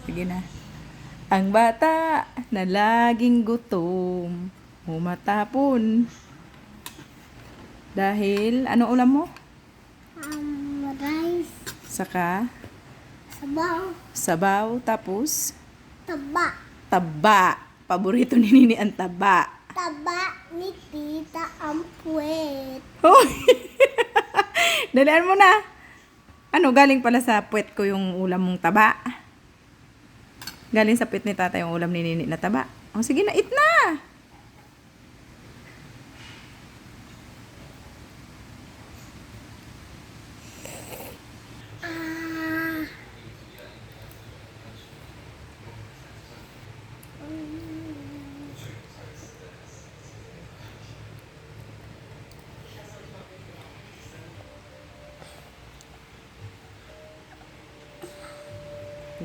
Sige na. Ang bata na laging gutom, humatapon. Dahil, ano ulam mo? Rice. Saka, Sabaw. sabaw, tapos, Taba. taba. Paborito ni Nini ang taba. Taba ni Tita ang puwet. Hoy! Dalian mo na. Ano, galing pala sa puwet ko yung ulam mong taba. Galing sa puwet ni tata yung ulam ni Nini na taba. O, sige na, eat na! Ah.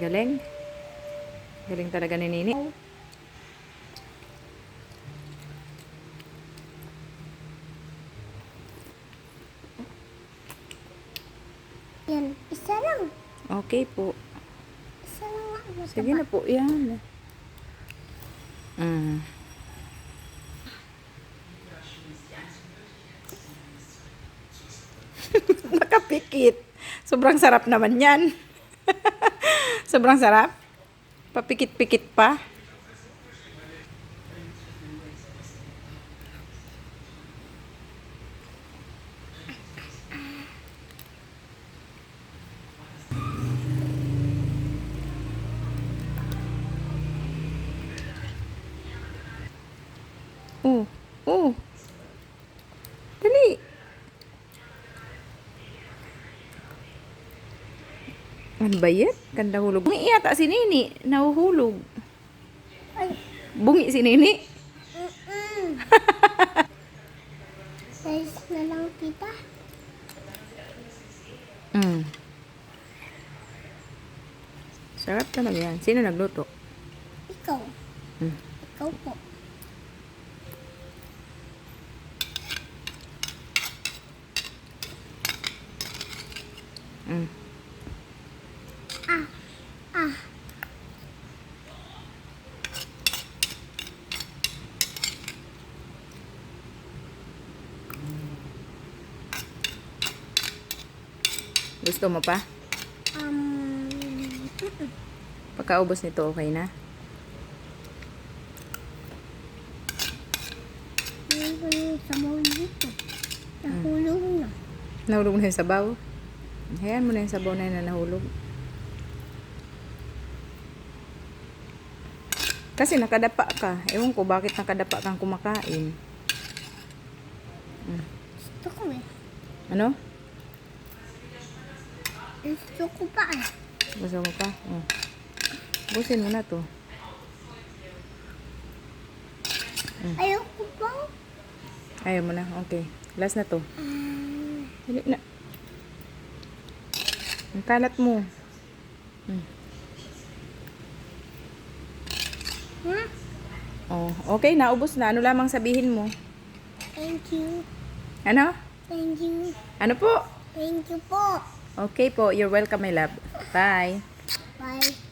Galing. Galing talaga ni Nini. Yan. Isa lang. Okay po. Isa lang nga. Ano, Sige na po, yan. Mm. Nakapikit. Sobrang sarap naman yan. Sobrang sarap. Papikit-pikit pa. Oh, oh. Dali. Ano ba yan? Ganda hulog. Bungi yata si Nini. Nahuhulog. Ay. Bungi si Nini. Rice na lang, Tita. Mm. Sarap talaga yan. Sino nagluto? Ikaw. Mm. Ikaw po. Mm. Ah. Ah. Gusto mo pa? Pagkaubos nito, okay na? Hindi ko yung sabaw dito. Nahulog na. Nahulog na yung sabaw? Hayaan mo na yung sabaw na yun na nahulog. Kasi nakadapa ka. Ewan ko bakit nakadapa kang kumakain. Gusto ko eh. Ano? Gusto ko pa eh. Gusto mo pa? Oh. Busin mo na to. Ayoko pa. Ayaw mo na. Okay. Last na to. Dali na. Ang kalat mo. Hmm? Oh, okay. Naubos na. Ano lamang sabihin mo? Thank you. Ano? Thank you. Ano po? Thank you po. Okay po. You're welcome, my love. Bye. Bye.